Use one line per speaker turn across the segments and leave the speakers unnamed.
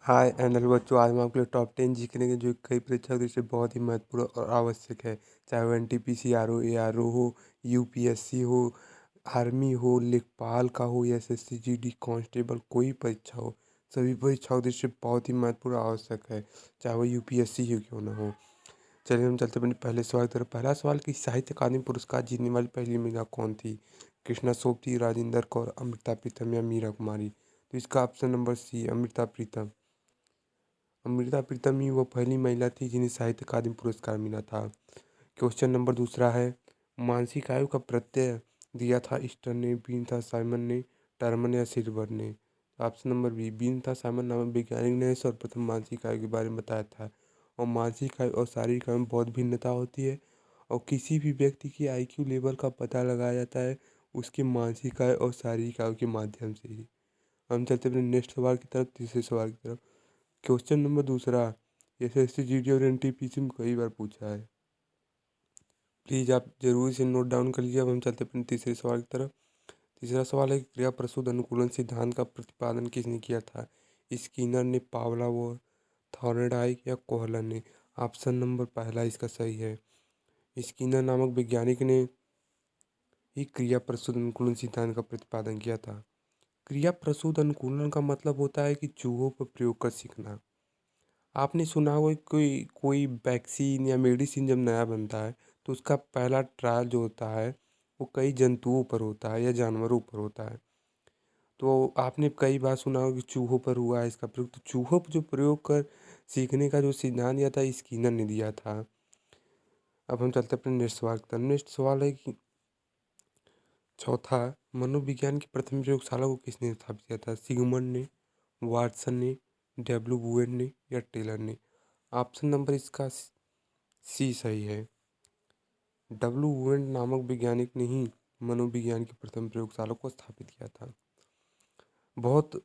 हाय NL बच्चों, आज हम आपके लिए टॉप 10 जीके जो कई परीक्षा दृष्टि से बहुत ही महत्वपूर्ण और आवश्यक है। चाहे वो NTPC R O, A R O हो, यूपीएससी हो, आर्मी हो, लेखपाल का हो या एसएससी जीडी कांस्टेबल, कोई परीक्षा हो, सभी परीक्षाओं दृष्टि से बहुत ही महत्वपूर्ण आवश्यक है, चाहे वो यूपीएससी ही क्यों ना हो। चलिए हम चलते अपने पहले सवाल की तरफ। पहला सवाल कि साहित्य अकादमी पुरस्कार जीतने वाली पहली महिला कौन थी? कृष्णा सोबती, राजेंद्र कौर, अमृता प्रीतम या मीरा कुमारी? तो इसका option number C, Amrita Pritam. Amrita Pritam ही वो पहली महिला थी जिन्हें साहित्य अकादमी पुरस्कार मिला था। क्वेश्चन नंबर दूसरा है, मानसिक आयु का प्रत्यय दिया था स्टर ने, बीन था साइमन ने, टर्मन या सिल्वर ने? ऑप्शन नंबर बी, बीन था साइमन नामक वैज्ञानिक ने सर्वप्रथम मानसिक आयु के बारे में बताया था। और मानसिक आयु और शारीरिक आयु में बहुत भिन्नता होती है, और किसी भी व्यक्ति की आईक्यू लेवल का पता लगाया जाता है उसके मानसिक आयु और शारीरिक आयु के माध्यम से ही। हम चलते अपने नेक्स्ट सवाल की तरफ, तीसरे सवाल की तरफ। क्वेश्चन नंबर दूसरा, एसएससी जीडी और एनटीपीसी में कई बार पूछा है, प्लीज़ आप जरूर इसे नोट डाउन कर लीजिए। अब हम चलते अपने तीसरे सवाल की तरफ। तीसरा सवाल है कि क्रिया प्रसूत अनुकूलन सिद्धांत का प्रतिपादन किसने किया था? स्किनर ने, पावलोव, थॉर्नडाइक या कोहलर ने? ऑप्शन नंबर पहला इसका सही है। स्किनर नामक वैज्ञानिक ने ही क्रिया प्रसूत अनुकूलन सिद्धांत का प्रतिपादन किया था। क्रिया प्रसूत अनुकूलन का मतलब होता है कि चूहों पर प्रयोग कर सीखना। आपने सुना होगा कि कोई कोई वैक्सीन या मेडिसिन जब नया बनता है तो उसका पहला ट्रायल जो होता है वो कई जंतुओं पर होता है या जानवरों पर होता है। तो आपने कई बार सुना होगा कि चूहों पर हुआ है इसका प्रयोग। तो चूहों पर जो प्रयोग कर सीखने का जो सिद्धांत दिया था, स्किनर ने दिया था। अब हम चलते हैं अपने नेक्स्ट सवाल की तरफ। नेक्स्ट सवाल है कि चौथा, मनोविज्ञान की प्रथम प्रयोगशाला को किसने स्थापित किया था? सिगमंड ने, वाटसन ने, डब्ल्यू बुएन ने या टेलर ने? ऑप्शन नंबर इसका सी सही है। डब्ल्यू बुएन नामक वैज्ञानिक ने ही मनोविज्ञान की प्रथम प्रयोगशाला को स्थापित किया था। बहुत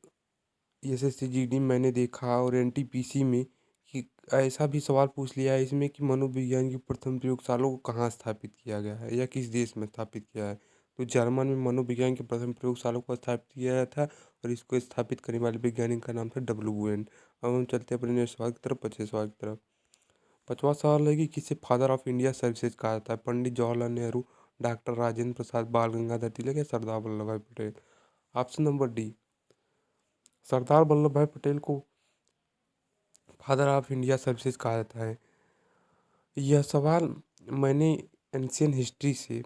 एसएससी जीडी मैंने देखा और एनटीपीसी में कि ऐसा भी सवाल पूछ लिया है इसमें कि मनोविज्ञान की प्रथम प्रयोगशाला को कहाँ स्थापित किया गया है या किस देश में स्थापित किया है। तो जर्मन में मनोविज्ञान की प्रथम प्रयोगशाला को स्थापित किया गया था और इसको स्थापित करने वाले वैज्ञानिक का नाम था डब्ल्यू बुएन। अब हम चलते हैं अपने नेक्स्ट सवाल की तरफ, 25 सवाल की तरफ। 5वां सवाल है कि किसे फादर ऑफ इंडिया सर्विसेज कहा जाता है? पंडित जवाहरलाल नेहरू, डॉक्टर राजेंद्र प्रसाद, बाल गंगाधर तिलक या सरदार वल्लभ भाई Patel? Option number D, Sardar Vallabh भाई पटेल को फादर ऑफ इंडिया सर्विसेज कहा जाता है। यह सवाल मैंने एंशियन हिस्ट्री से,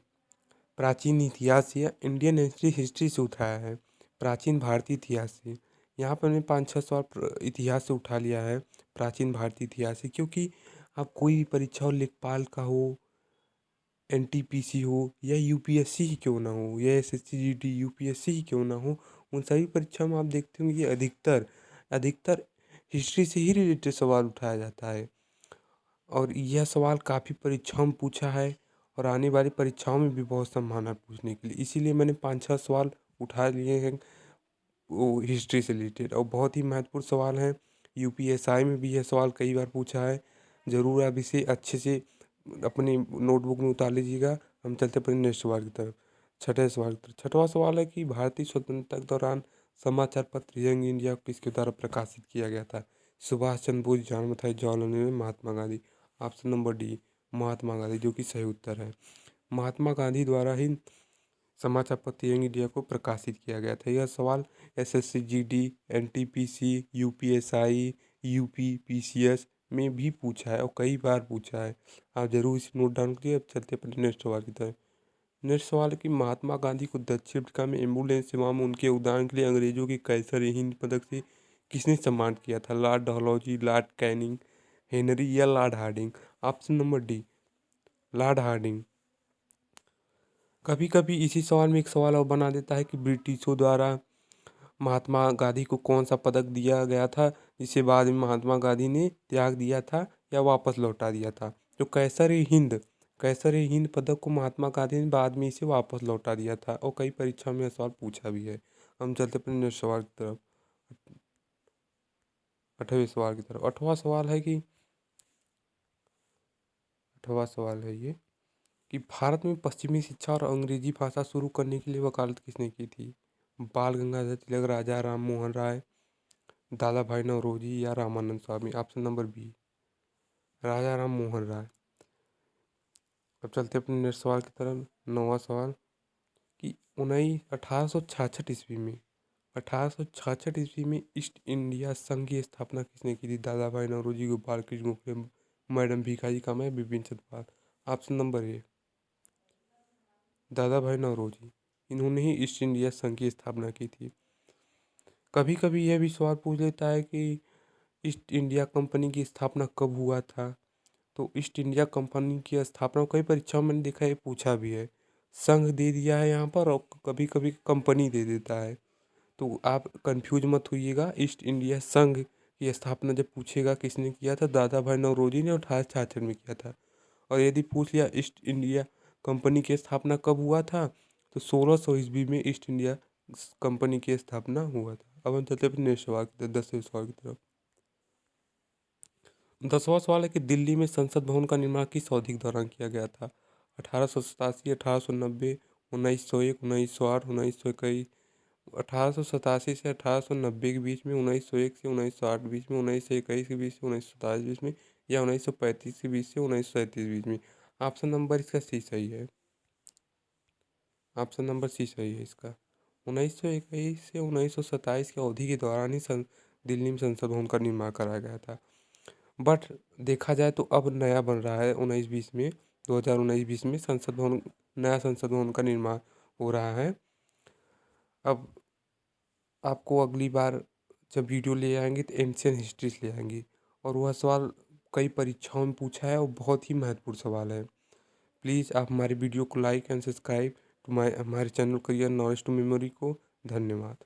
प्राचीन इतिहास से या इंडियन हिस्ट्री से उठाया है, प्राचीन भारतीय इतिहास से। यहाँ पर मैंने 5-6 सवाल इतिहास से उठा लिया है, प्राचीन भारतीय इतिहास से, क्योंकि आप कोई भी परीक्षा हो, लेखपाल का हो, एनटीपीसी हो या यूपीएससी ही क्यों ना हो या एसएससी जीडी यूपीएससी ही क्यों ना हो, उन सभी परीक्षाओं में आप देखते होंगे कि अधिकतर अधिकतर हिस्ट्री से ही रिलेटेड सवाल उठाया जाता है। और यह सवाल काफ़ी परीक्षाओं में पूछा है और आने वाली परीक्षाओं में भी बहुत संभावना है पूछने के लिए, इसीलिए मैंने 5-6 सवाल उठा लिए हैं वो हिस्ट्री से रिलेटेड और बहुत ही महत्वपूर्ण सवाल हैं। यूपीएसआई में भी यह सवाल कई बार पूछा है। ज़रूर आप इसे अच्छे से अपनी नोटबुक में उतार लीजिएगा। हम चलते अपने नेक्स्ट सवाल की तरफ, छठे सवाल की तरफ। छठवां सवाल है कि भारतीय स्वतंत्रता के दौरान समाचार पत्र यंग इंडिया को किसके द्वारा प्रकाशित किया गया था? Subhash Chandra Bose, John Mathai, Jawaharlal Nehru, Mahatma Gandhi? Option number D, Mahatma Gandhi, जो कि सही उत्तर है। महात्मा गांधी द्वारा ही समाचार पत्र यंग इंडिया को प्रकाशित किया गया था। यह सवाल SSC GD, NTPC, UPSI, UPPCS में भी पूछा है और कई बार पूछा है। आप जरूर इसे नोट डाउन करिए। अब चलते हैं अपने नेक्स्ट सवाल की तरफ। नेक्स्ट सवाल है कि महात्मा गांधी को दक्षिण अफ्रीका में एम्बुलेंस सेवा में उनके योगदान के लिए अंग्रेजों के कैसर हिंद पदक से किसने सम्मानित किया था? Lord Dalhousie, Lord Canning, Henry या Lord Hardinge? Option number D, Lord Hardinge. कभी कभी इसी सवाल में एक सवाल और बना देता है कि ब्रिटिशों द्वारा महात्मा गांधी को कौन सा पदक दिया गया था जिसे बाद में महात्मा गांधी ने त्याग दिया था या वापस लौटा दिया था? जो कैसर हिंद पदक को महात्मा गांधी ने बाद में इसे वापस लौटा दिया था और कई परीक्षा में यह सवाल पूछा भी है। हम चलते अपने नेक्स्ट सवाल की तरफ, 8वें सवाल की तरफ। 8वां सवाल है ये कि भारत में पश्चिमी शिक्षा और अंग्रेजी भाषा शुरू करने के लिए वकालत किसने की थी? बाल गंगाधर तिलक, राजा राम मोहन राय, दादा भाई नौरोजी या रामानंद स्वामी? ऑप्शन नंबर बी, राजा राम मोहन राय। अब चलते अपने नेक्स्ट सवाल की तरफ। 9वां सवाल कि 1866 ईस्वी में 1866 ईस्वी में ईस्ट इंडिया संघ की स्थापना किसने की थी? Dadabhai Naoroji, Gopal Krishna Gokhale, madam Bhikaji Cama, Bipin Chandra Pal. Option number A, Dadabhai Naoroji. इन्होंने ही ईस्ट इंडिया संघ की स्थापना की थी। कभी कभी यह भी सवाल पूछ लेता है कि ईस्ट इंडिया कंपनी की स्थापना कब हुआ था। तो ईस्ट इंडिया कंपनी की स्थापना कई परीक्षाओं में मैंने देखा है, पूछा भी है। संघ दे दिया है यहाँ पर और कभी कभी कंपनी दे देता है। तो आप कंफ्यूज मत होइएगा। ईस्ट इंडिया संघ की स्थापना जब पूछेगा किसने किया था, दादा भाई नौरोजी ने 1866 में किया था। और यदि पूछ लिया ईस्ट इंडिया कंपनी की स्थापना कब हुआ था, तो 1600 ईस्वी में ईस्ट इंडिया कंपनी की स्थापना हुआ था। अब हम चलते अपने नेक्स्ट सवाल की तरफ, 10वें सवाल की तरफ। 10वां सवाल है कि दिल्ली में संसद भवन का निर्माण किस अवधि के दौरान किया गया था? 1887, 1890, 1901, 1908, 1921। 1887 से 1890 के बीच में, 1901 से 1908 के बीच में, 1921 के बीच से 1927 बीच में, या 1935 के बीच से 1937 बीच में। ऑप्शन नंबर इसका सी सही है। ऑप्शन नंबर सी सही है इसका। 1921 से 1927 की अवधि के दौरान ही दिल्ली में संसद भवन का निर्माण कराया गया था। बट देखा जाए तो अब नया बन रहा है 19-20 में, 2019-20 में संसद भवन, नया संसद भवन का निर्माण हो रहा है। अब आपको अगली बार जब वीडियो ले आएंगे तो एंशियंट हिस्ट्रीज ले आएंगे, और वह सवाल कई परीक्षाओं में पूछा है और बहुत ही महत्वपूर्ण सवाल है। प्लीज़ आप हमारे वीडियो को लाइक एंड सब्सक्राइब टू हमारे channel career knowledge to memory को। धन्यवाद।